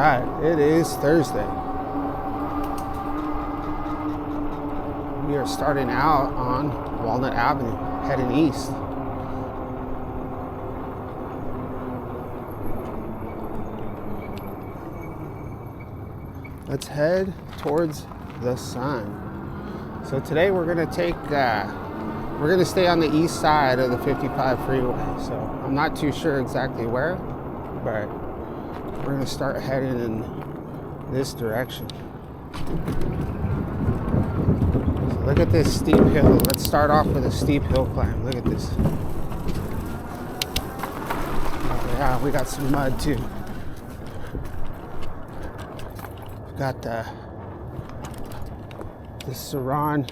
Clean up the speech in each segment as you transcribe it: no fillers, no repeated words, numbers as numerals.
right, it is Thursday. We are starting out on Walnut Avenue, heading east. Let's head towards the sun. So today we're gonna stay on the east side of the 55 freeway. So I'm not too sure exactly where, but we're gonna start heading in this direction. So look at this steep hill. Let's start off with a steep hill climb. Look at this. Oh yeah, we got some mud too. Got the Saran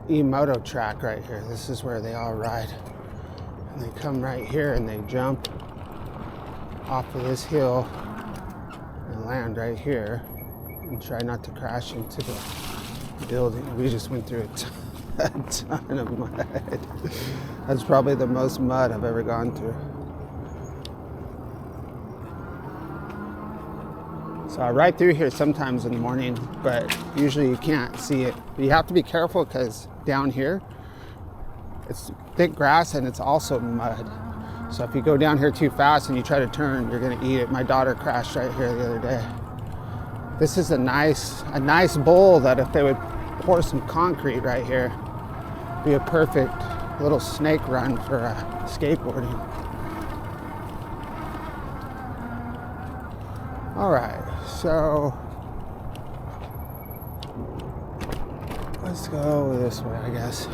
E-Moto track right here. This is where they all ride. And they come right here and they jump off of this hill and land right here and try not to crash into the building. We just went through a ton of mud. That's probably the most mud I've ever gone through. So I ride through here sometimes in the morning, but usually you can't see it. But you have to be careful because down here, it's thick grass and it's also mud. So if you go down here too fast and you try to turn, you're gonna eat it. My daughter crashed right here the other day. This is a nice bowl that if they would pour some concrete right here, be a perfect little snake run for skateboarding. All right. So let's go this way, I guess. So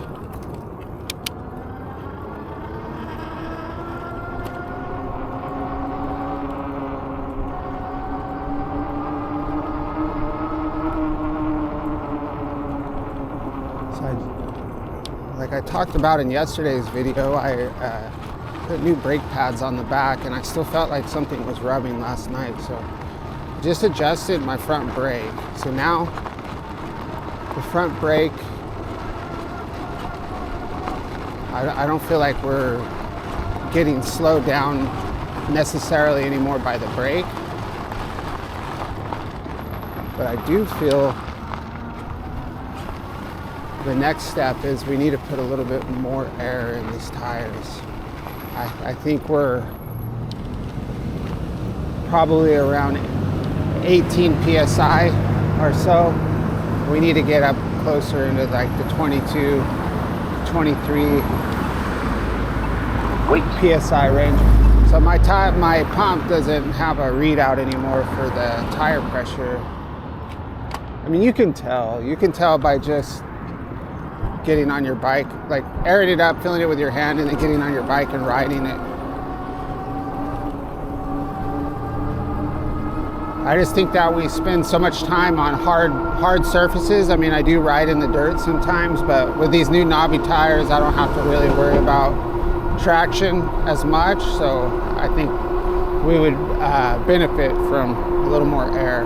like I talked about in yesterday's video, I put new brake pads on the back and I still felt like something was rubbing last night. So just adjusted my front brake. So now the front brake, I don't feel like we're getting slowed down necessarily anymore by the brake. But I do feel the next step is we need to put a little bit more air in these tires. I think we're probably around 18 PSI or so. We need to get up closer into like the 22, 23 PSI range. So my pump doesn't have a readout anymore for the tire pressure. I mean, you can tell by just getting on your bike, like airing it up, filling it with your hand, and then getting on your bike and riding it. I just think that we spend so much time on hard surfaces. I mean, I do ride in the dirt sometimes, but with these new knobby tires, I don't have to really worry about traction as much. So I think we would benefit from a little more air,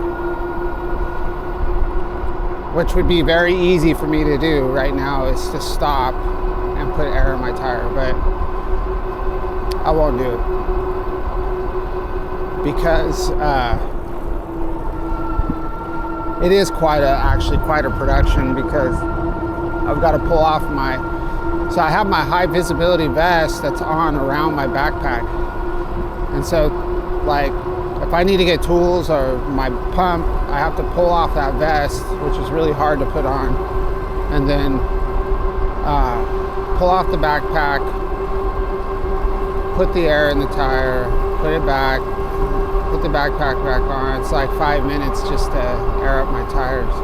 which would be very easy for me to do right now, is to stop and put air in my tire, but I won't do it because it is actually quite a production, because I've got to pull off so I have my high visibility vest that's on around my backpack. And so like if I need to get tools or my pump, I have to pull off that vest, which is really hard to put on, and then pull off the backpack, put the air in the tire, put it back, put the backpack back on. It's like 5 minutes just to air up my tires.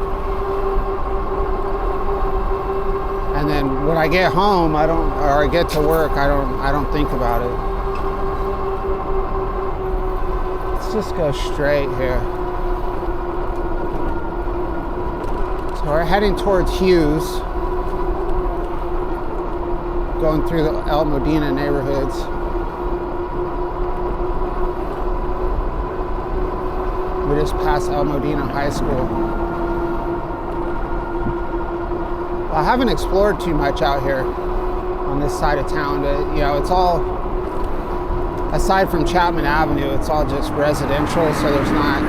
And then when I get home, or I get to work, I don't think about it. Let's just go straight here. So we're heading towards Hughes, going through the El Modena neighborhoods. We just passed El Modena High School. I haven't explored too much out here on this side of town. It's all aside from Chapman Avenue, it's all just residential, so there's not,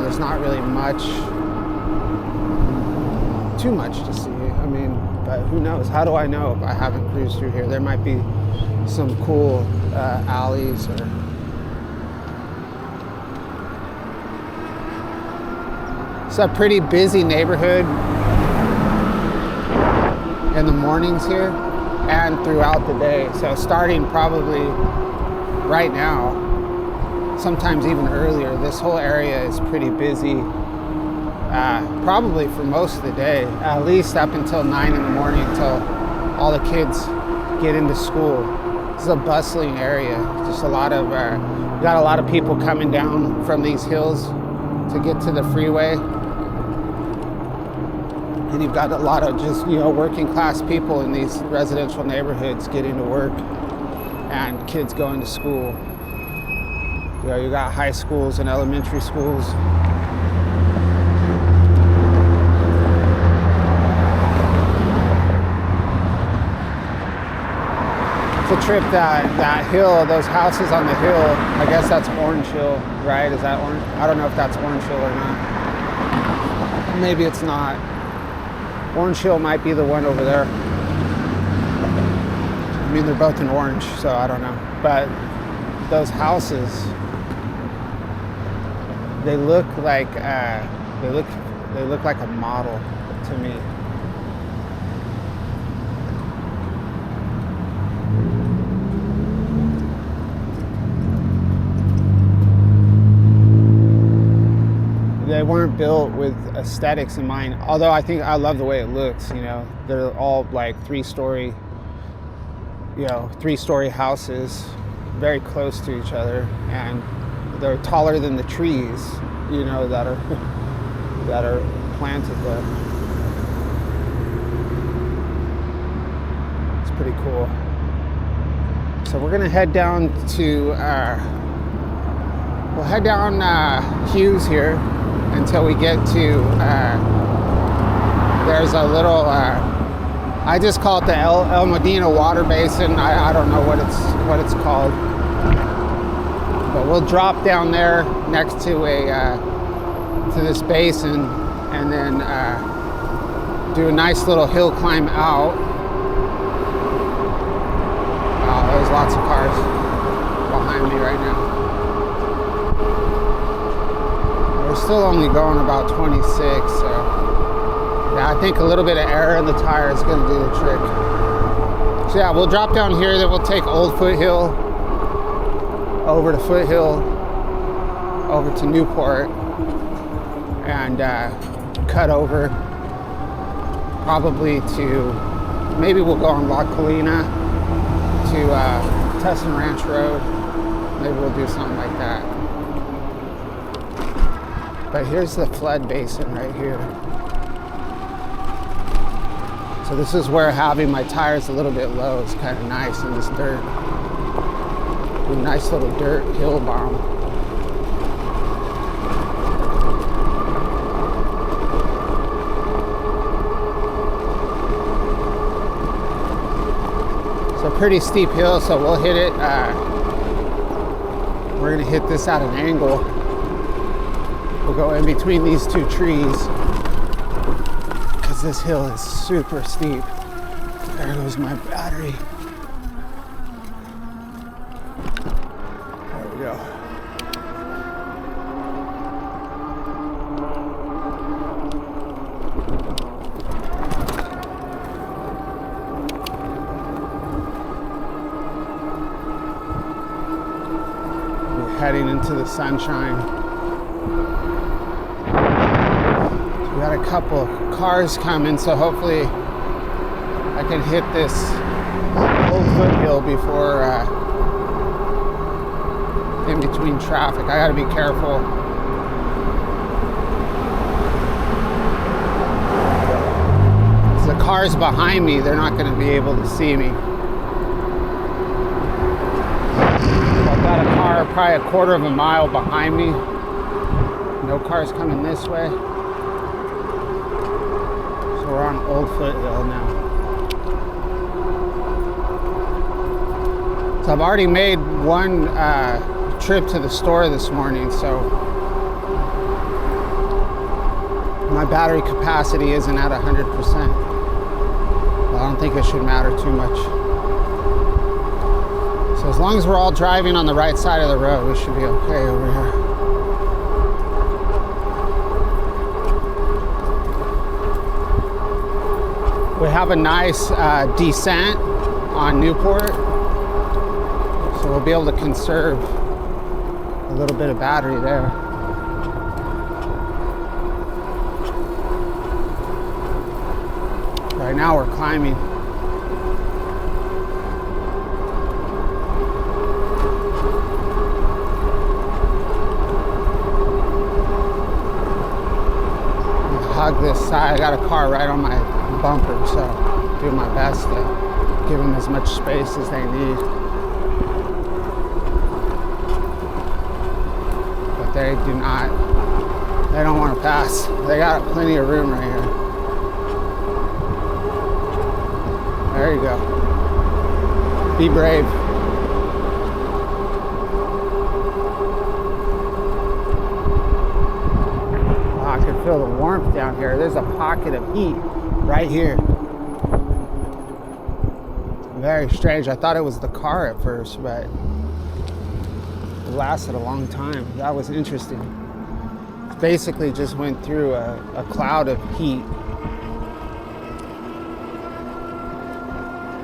there's not really too much to see. I mean, but who knows? How do I know if I haven't cruised through here? There might be some cool alleys or. It's a pretty busy neighborhood in the mornings here and throughout the day. So starting probably right now, sometimes even earlier, this whole area is pretty busy, probably for most of the day, at least up until 9 in the morning until all the kids get into school. This is a bustling area. Just a lot of, we got a lot of people coming down from these hills to get to the freeway. And you've got a lot of just, working class people in these residential neighborhoods getting to work and kids going to school. You got high schools and elementary schools. It's a trip that hill, those houses on the hill, I guess that's Orange Hill, right? Is that Orange? I don't know if that's Orange Hill or not. Maybe it's not. Orange Hill might be the one over there. I mean, they're both in orange, so I don't know. But those houses, they look like they look like a model to me. They weren't built with aesthetics in mind, although I love the way it looks. They're all like three-story houses, very close to each other, and they're taller than the trees, that are planted there. It's pretty cool. So we're gonna head down to we'll head down Hughes here until we get to, there's a little, I just call it the El Medina water basin. I don't know what it's called, but we'll drop down there next to to this basin, and then do a nice little hill climb out. Wow, there's lots of cars behind me right now. We're still only going about 26, so yeah, I think a little bit of air in the tire is going to do the trick. So yeah, we'll drop down here, then we'll take Old Foothill over to Foothill, over to Newport, and cut over probably to, maybe we'll go on La Colina to Tustin Ranch Road. Maybe we'll do something like that. But here's the flood basin right here. So this is where having my tires a little bit low is kind of nice in this dirt. A nice little dirt hill bomb. It's a pretty steep hill, so we'll hit it. We're gonna hit this at an angle. We'll go in between these two trees because this hill is super steep. There goes my battery. There we go. We're heading into the sunshine. We got a couple of cars coming, so hopefully I can hit this Old Foothill before in between traffic. I gotta be careful. The cars behind me, they're not gonna be able to see me. So I've got a car probably a quarter of a mile behind me. No cars coming this way. We're on Old Foothill now. So I've already made one trip to the store this morning, so my battery capacity isn't at 100%. I don't think it should matter too much. So as long as we're all driving on the right side of the road, we should be okay over here. We have a nice descent on Newport, so we'll be able to conserve a little bit of battery there. Right now we're climbing. Hug this side. I got a car right on my bumper, so I'm doing my best to give them as much space as they need. But they don't want to pass. They got plenty of room right here. There you go. Be brave. Oh, I can feel the warmth down here. There's a pocket of heat right here. Very strange. I thought it was the car at first, but it lasted a long time. That was interesting. It basically just went through a cloud of heat.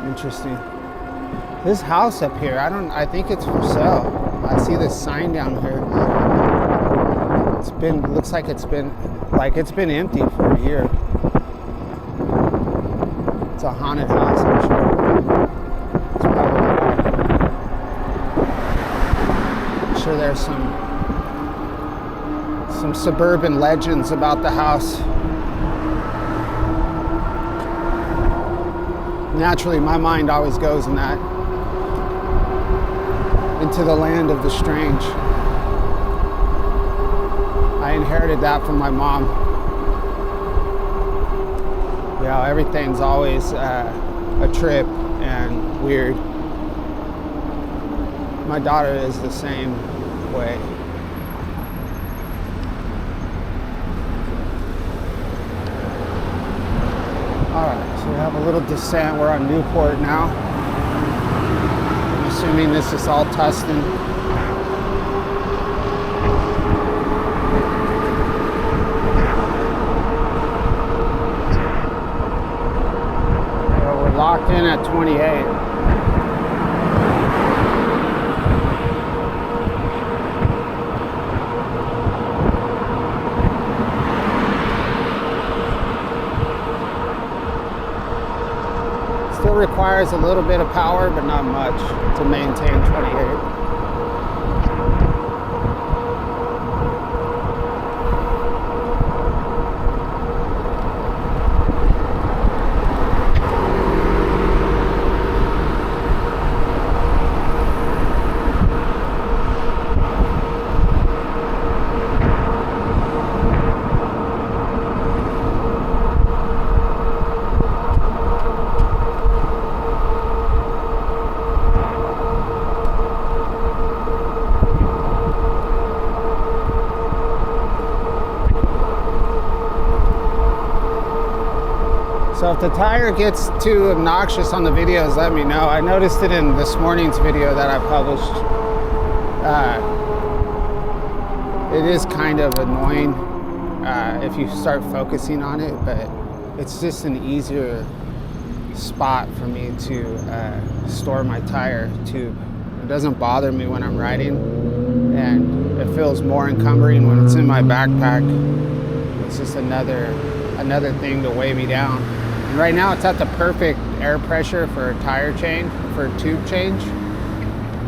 Interesting. This house up here, I think it's for sale. I see this sign down here. Looks like it's been empty for a year. It's a haunted house, I'm sure. It's probably why. I'm sure there's some suburban legends about the house. Naturally, my mind always goes into the land of the strange. I inherited that from my mom. You know, everything's always a trip and weird. My daughter is the same way. All right, so we have a little descent. We're on Newport now. I'm assuming this is all Tustin. So we're locked in at 28. Still requires a little bit of power, but not much to maintain 28. So if the tire gets too obnoxious on the videos, let me know. I noticed it in this morning's video that I published. It is kind of annoying if you start focusing on it, but it's just an easier spot for me to store my tire tube. It doesn't bother me when I'm riding, and it feels more encumbering when it's in my backpack. It's just another thing to weigh me down. And right now it's at the perfect air pressure for a tire change, for a tube change.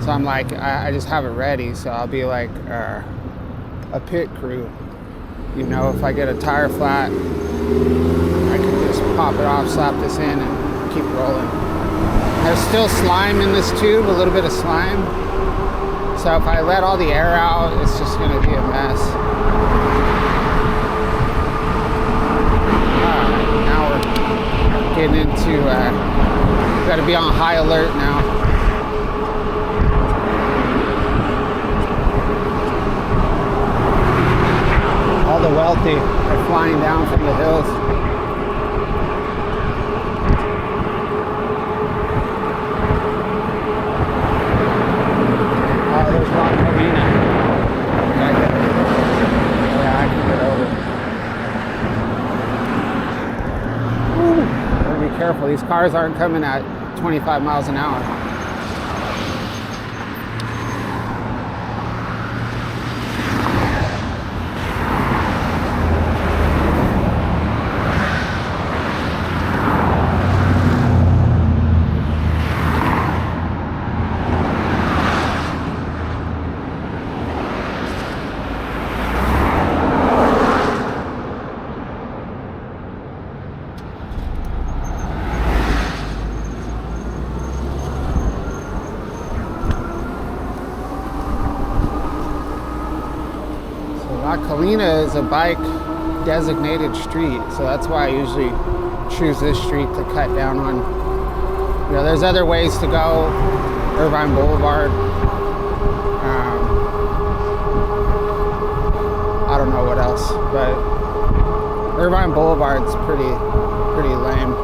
So I'm like, I just have it ready. So I'll be like a pit crew. You know, if I get a tire flat, I can just pop it off, slap this in, and keep rolling. There's still slime in this tube, a little bit of slime. So if I let all the air out, it's just gonna be a mess. Now we're getting into, gotta be on high alert now. careful. These cars aren't coming at 25 miles an hour. La Colina is a bike designated street, so that's why I usually choose this street to cut down on. You know, there's other ways to go. Irvine Boulevard. I don't know what else, but Irvine Boulevard's pretty lame.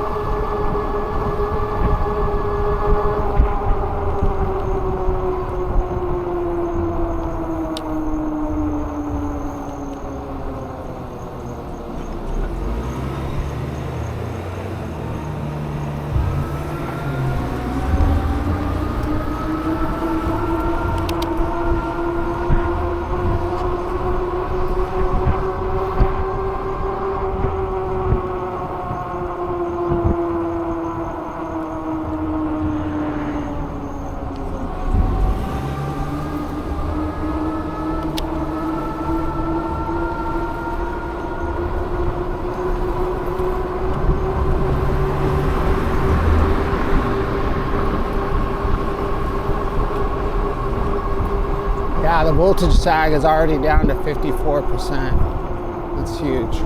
Yeah, the voltage sag is already down to 54%. That's huge.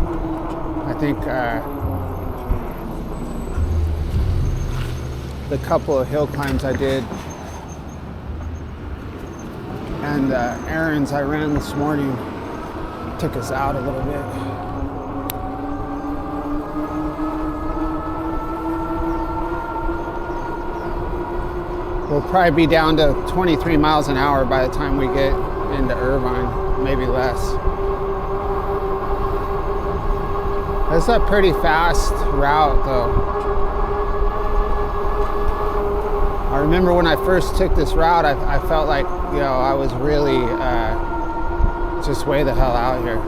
I think the couple of hill climbs I did and the errands I ran this morning took us out a little bit. We'll probably be down to 23 miles an hour by the time we get into Irvine, maybe less. It's a pretty fast route though. I remember when I first took this route, I felt like, you know, I was really just way the hell out here.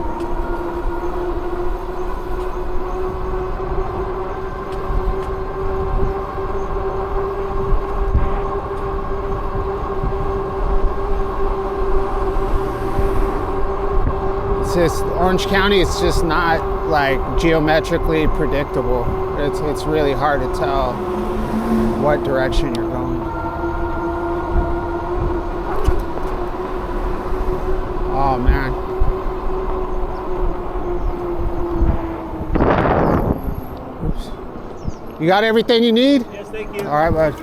Orange County, it's just not like geometrically predictable. It's really hard to tell what direction you're going. Oh man. Oops. You got everything you need? Yes, thank you. All right, bud.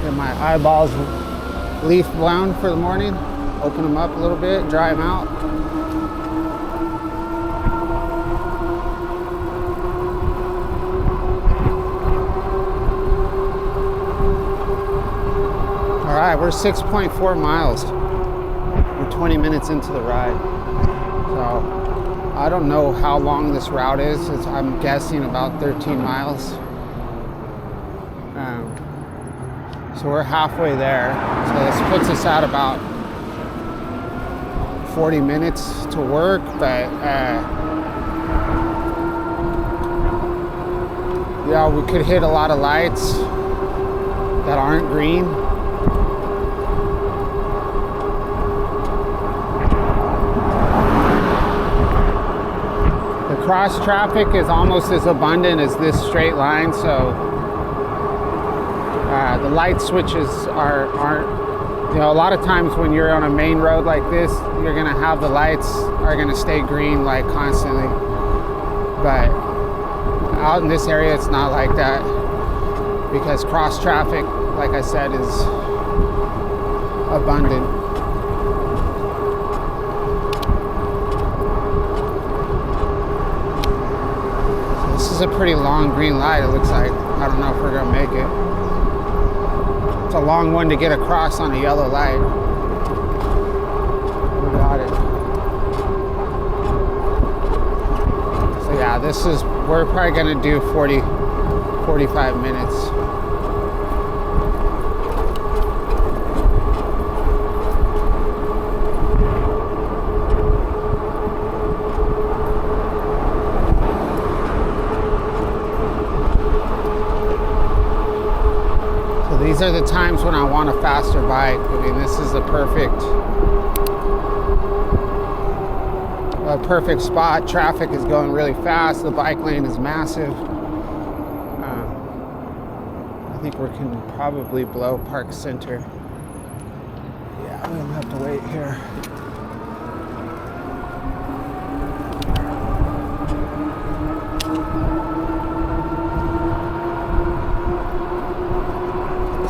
Get my eyeballs leaf blown for the morning. Open them up a little bit, dry them out. All right, we're 6.4 miles. We're 20 minutes into the ride. So I don't know how long this route is. I'm guessing about 13 miles. So we're halfway there. So this puts us at about 40 minutes to work, but yeah, we could hit a lot of lights that aren't green. The cross traffic is almost as abundant as this straight line, so the light switches aren't You know, a lot of times when you're on a main road like this, you're gonna have the lights are gonna stay green like constantly. But out in this area, it's not like that because cross traffic, like I said, is abundant. So this is a pretty long green light, it looks like. I don't know if we're gonna make it. It's a long one to get across on a yellow light. We got it. So yeah, we're probably gonna do 45 minutes. These are the times when I want a faster bike. I mean, this is a perfect spot. Traffic is going really fast. The bike lane is massive. I think we can probably blow Park Center. Yeah, we don't have to wait here.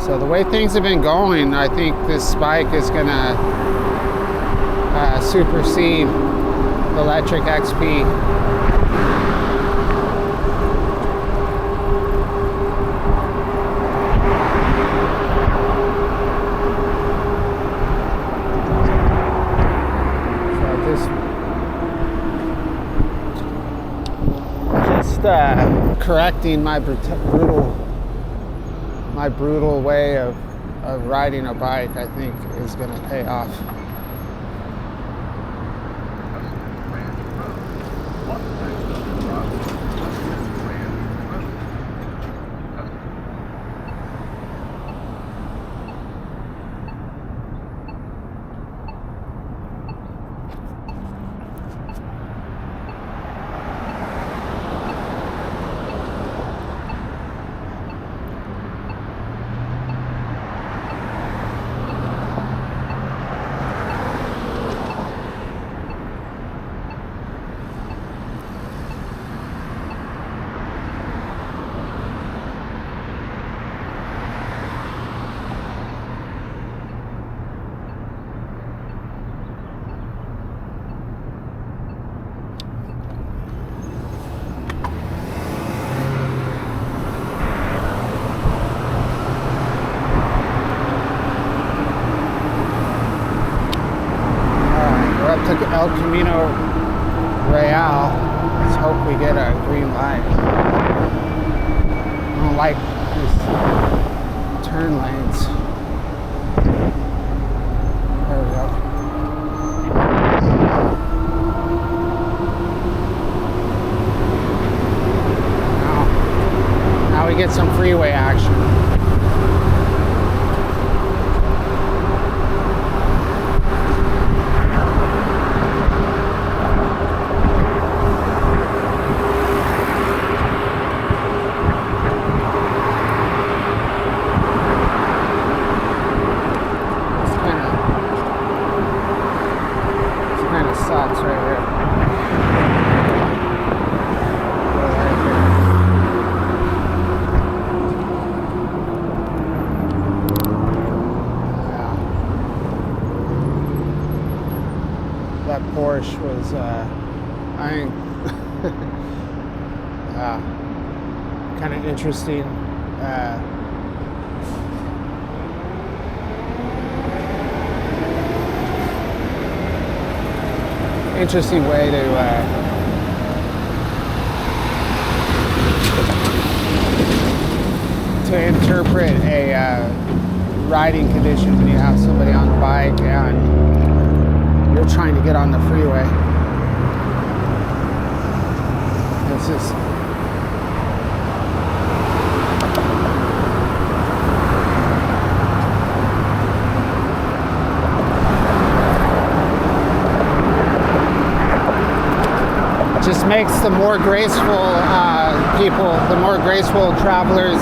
So the way things have been going, I think this bike is gonna supersede the electric XP. So just correcting my brutal way of riding a bike, I think, is going to pay off. El Camino Real. Let's hope we get a green light. I don't like these turn lanes. There we go. Now we get some freeway action. Sucks right here. Yeah. That Porsche was, kind of interesting. Interesting way to interpret a riding condition when you have somebody on a bike and you're trying to get on the freeway. This is just makes the more graceful people, the more graceful travelers,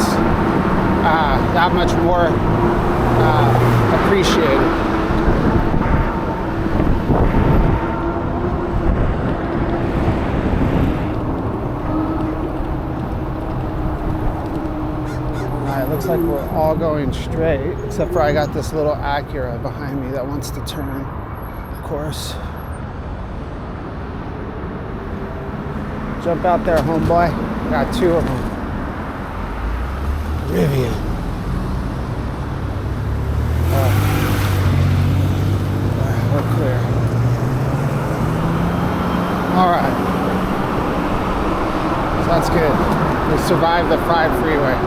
that much more appreciated. Looks like we're all going straight, except for I got this little Acura behind me that wants to turn, of course. Jump out there, homeboy. Got two of them. Rivian. We're clear. All right. So that's good. We survived the 5 freeway.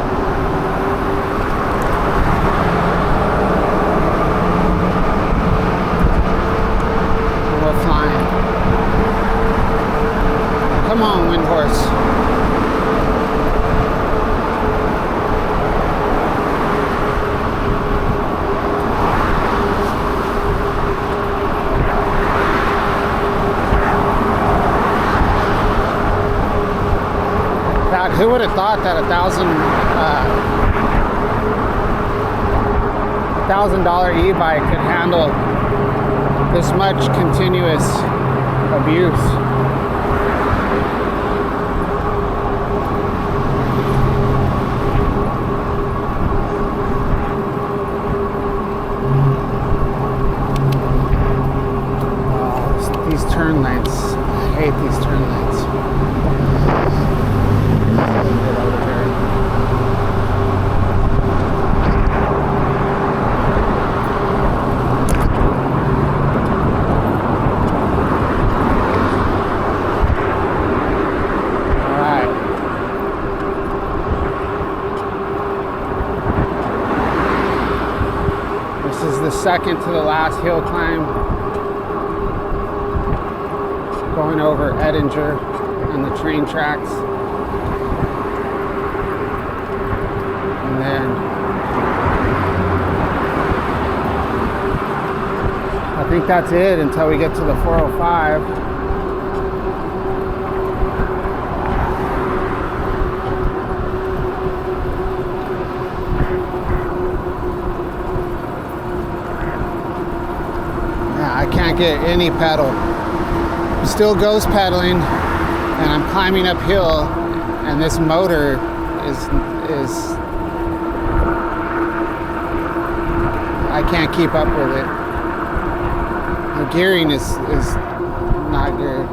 Flying. Come on, wind horse. God, who would have thought that $1,000 e-bike could handle this much continuous abuse? These turn lanes. I hate these turn lanes. Get over here. Second to the last hill climb, going over Edinger and the train tracks, and then I think that's it until we get to the 405. I can't get any pedal. Still ghost pedaling, and I'm climbing uphill, and this motor is I can't keep up with it. The gearing is not good.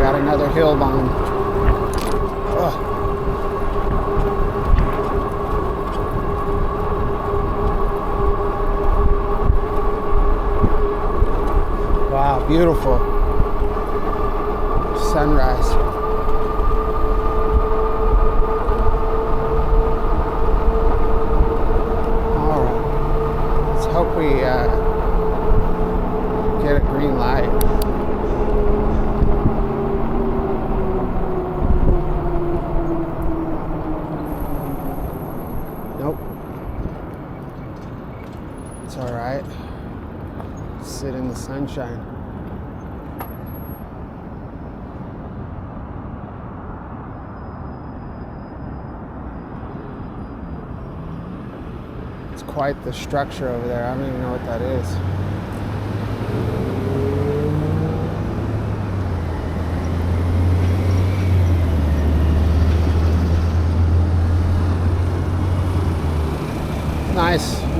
Another hill bomb. Ugh. Wow, beautiful sunrise. All right, let's hope we get a green light. All right, sit in the sunshine. It's quite the structure over there. I don't even know what that is.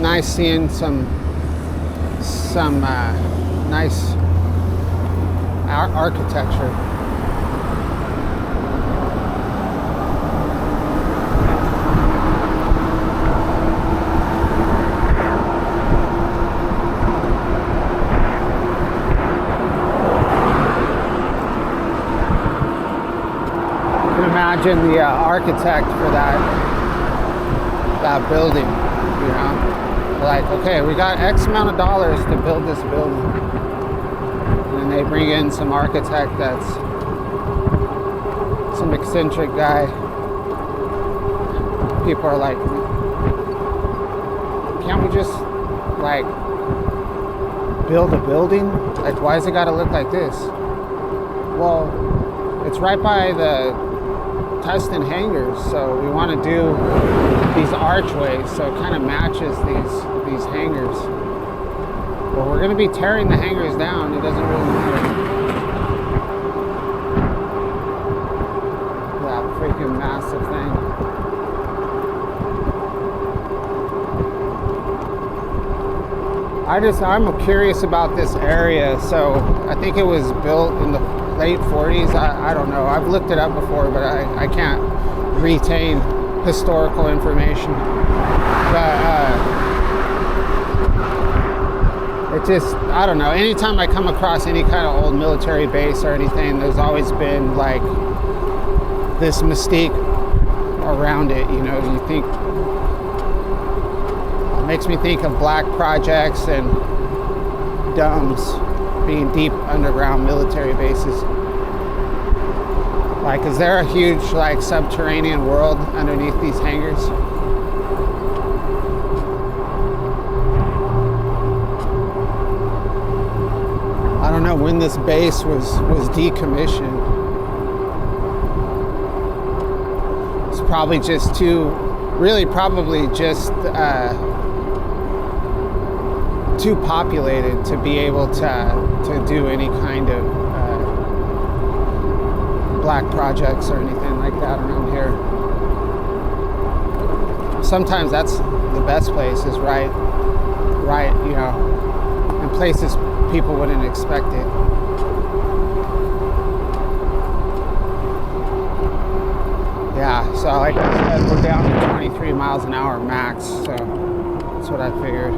Nice seeing some nice architecture. You can imagine the architect for that building, you know? Like, okay, we got X amount of dollars to build this building. And then they bring in some architect that's some eccentric guy. People are like, can't we just like build a building? Like, why does it gotta look like this? Well, it's right by the Tustin hangars, so we want to do these archways so it kind of matches these hangars. Well, we're going to be tearing the hangars down. It doesn't really matter. That freaking massive thing. I'm curious about this area. So I think it was built in the late 40s. I don't know. I've looked it up before, but I can't retain historical information. But it just, I don't know. Anytime I come across any kind of old military base or anything, there's always been like this mystique around it. You know, you think, it makes me think of black projects and dumbs being deep underground military bases. Like, is there a huge like subterranean world underneath these hangars? I don't know when this base was decommissioned. It's probably just too populated to be able to do any kind of black projects or anything like that around here. Sometimes that's the best place, is right, you know, in places people wouldn't expect it. Yeah, so like I said, we're down to 23 miles an hour max, so that's what I figured.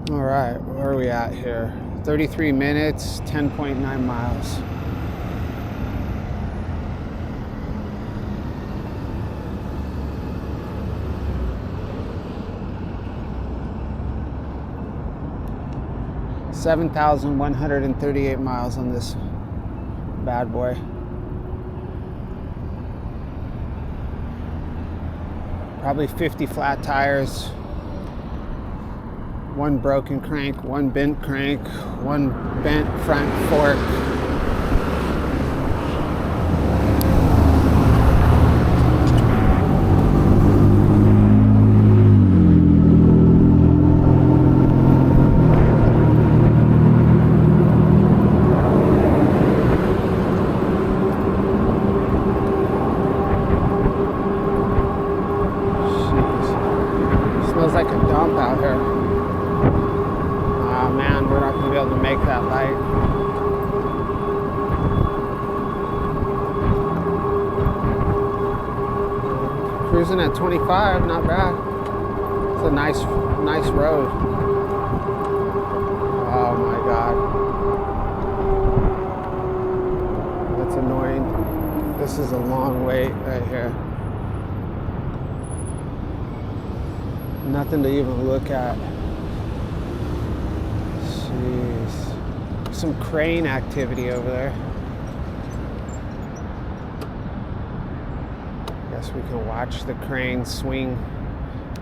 All right, where are we at here? 33 minutes, 10.9 miles. $7,138 miles on this bad boy. Probably 50 flat tires. One broken crank, one bent crank, one bent front fork. Jeez. Smells like a dump out here. Man, we're not going to be able to make that light. Cruising at 25, not bad. It's a nice road. Oh my God. That's annoying. This is a long wait right here. Nothing to even look at. Jeez. Some crane activity over there. Guess we can watch the crane swing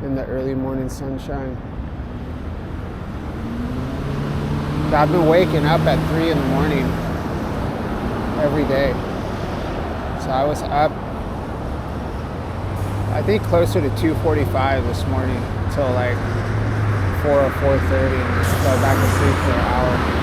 in the early morning sunshine. I've been waking up at 3 in the morning every day. So I was up, I think closer to 2:45 this morning till like 4 or 4:30, and just fell back asleep for an hour.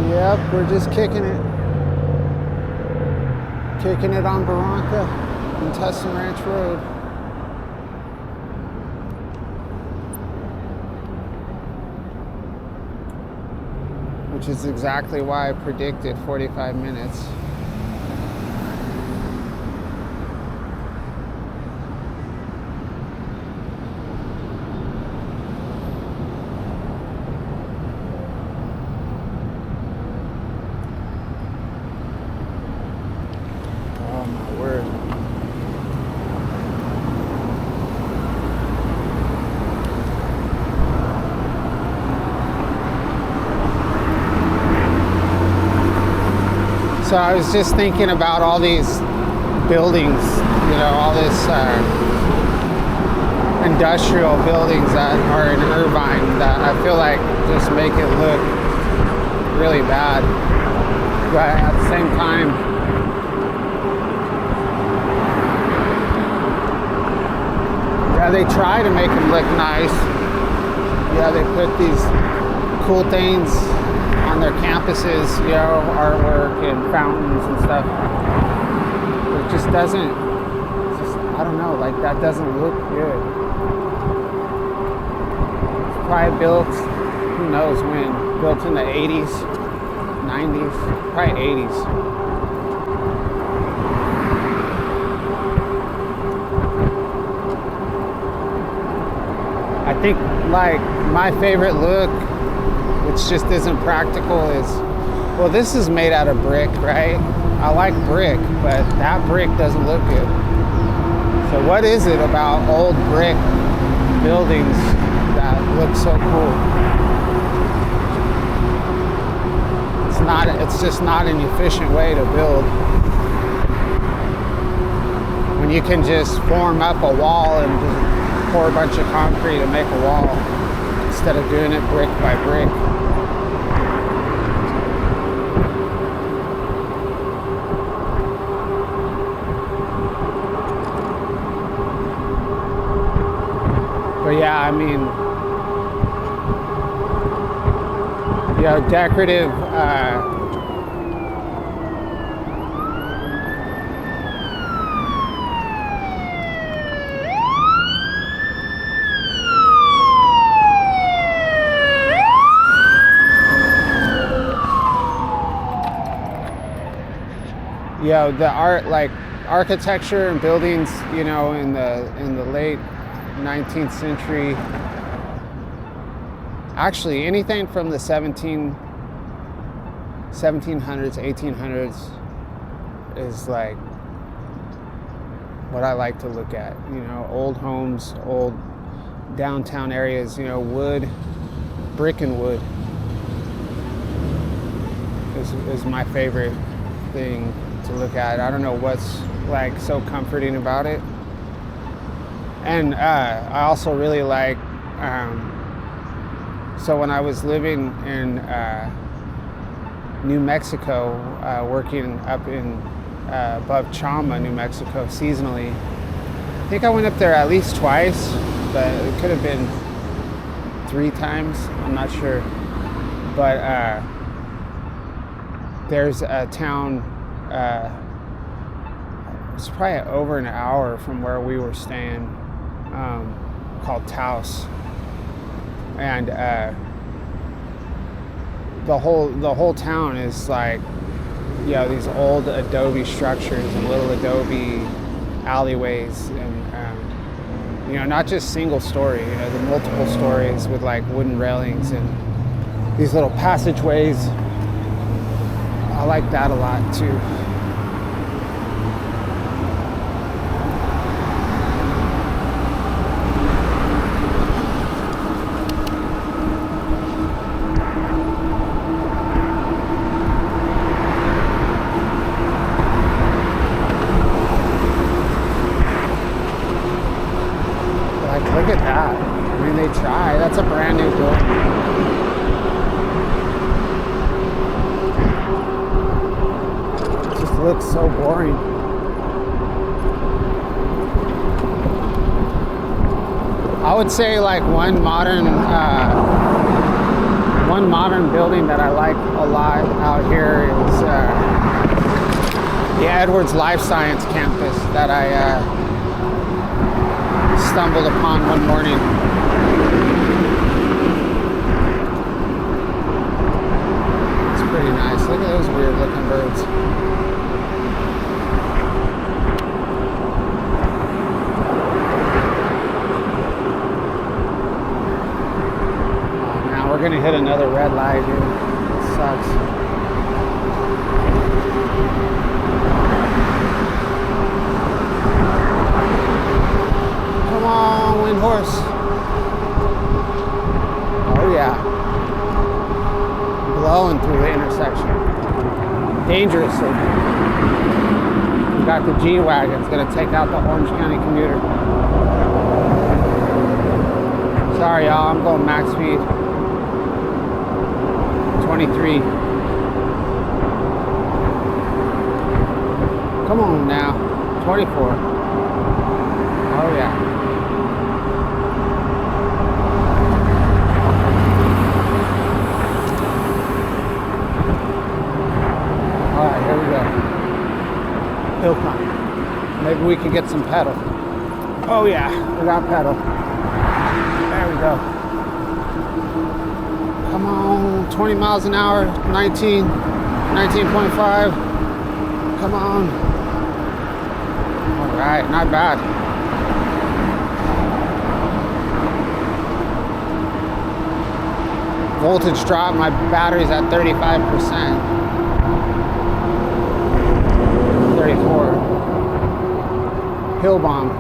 Yep, we're just kicking it on Barranca and Tustin Ranch Road. which is exactly why I predicted 45 minutes. Oh my word. So I was just thinking about all these buildings, you know, all this industrial buildings that are in Irvine that I feel like just make it look really bad. But at the same time, yeah, they try to make them look nice. Yeah, they put these cool things on their campuses, you know, artwork and fountains and stuff. But it just doesn't, I don't know, like that doesn't look good. It's probably built, who knows when, built in the 80s, 90s, probably 80s. I think like my favorite look, which just isn't practical, is, well, this is made out of brick, right? I like brick, but that brick doesn't look good. So what is it about old brick buildings that look so cool? It's just not an efficient way to build. When you can just form up a wall and just pour a bunch of concrete and make a wall instead of doing it brick by brick. But yeah, I mean, you know, decorative you know, the art, like architecture and buildings, you know, in the late 19th century, actually anything from the 1700s, 1800s is like what I like to look at. You know, old homes, old downtown areas, you know, wood, brick and wood is my favorite thing to look at. I don't know what's like so comforting about it. And I also really like, so when I was living in New Mexico, working up in above Chama, New Mexico, seasonally, I think I went up there at least twice, but it could have been 3 times, I'm not sure. But there's a town, it's probably over an hour from where we were staying, called Taos, and the whole town is like, you know, these old adobe structures and little adobe alleyways, and you know, not just single story, you know, the multiple stories with like wooden railings and these little passageways. I like that a lot too. Look at that. I mean, they try. That's a brand new building. It just looks so boring. I would say like one modern building that I like a lot out here is the Edwards Life Science campus that I stumbled upon one morning. pretty nice. Look at those weird looking birds. Oh, now we're gonna hit another red light, dude. It sucks. Come on, wind horse. Oh yeah. Blowing through the intersection. Dangerously. We got the G-Wagon. It's going to take out the Orange County commuter. Sorry, y'all. I'm going max speed. 23. Come on now. 24. Oh, yeah. Hill climb. Maybe we can get some pedal. Oh yeah, we got pedal. There we go. Come on, 20 miles an hour, 19, 19.5. Come on. All right, not bad. Voltage drop, my battery's at 35%. 34. Hill bomb.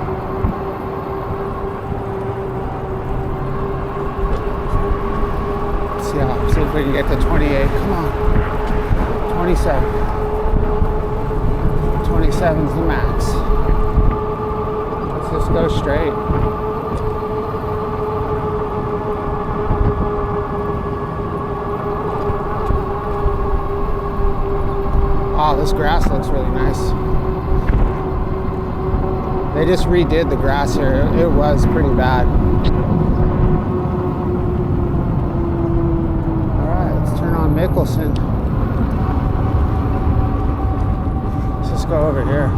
See if we can get to 28. Come on. 27. 27's the max. Let's just go straight. Oh, this grass looks really nice. They just redid the grass here. It was pretty bad. All right, let's turn on Mickelson. Let's just go over here.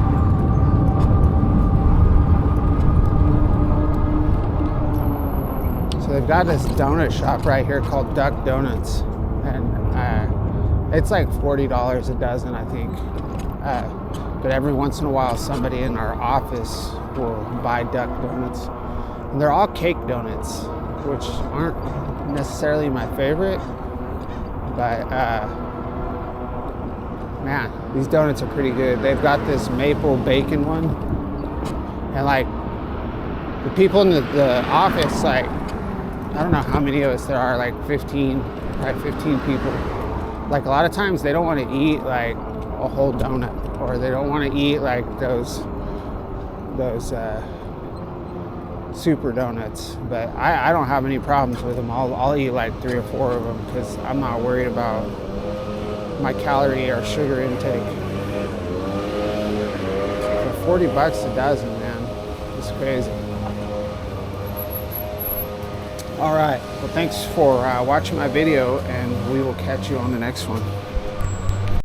So they've got this donut shop right here called Duck Donuts. And it's like $40 a dozen, I think. But every once in a while, somebody in our office will buy Duck Donuts. And they're all cake donuts, which aren't necessarily my favorite. But, man, these donuts are pretty good. They've got this maple bacon one. And, like, the people in the office, like, I don't know how many of us there are, like 15, right? 15 people. Like a lot of times they don't want to eat like a whole donut, or they don't want to eat like those super donuts. But I don't have any problems with them. I'll eat like 3 or 4 of them because I'm not worried about my calorie or sugar intake. For $40 a dozen, man, it's crazy. All right, well, thanks for watching my video, and we will catch you on the next one.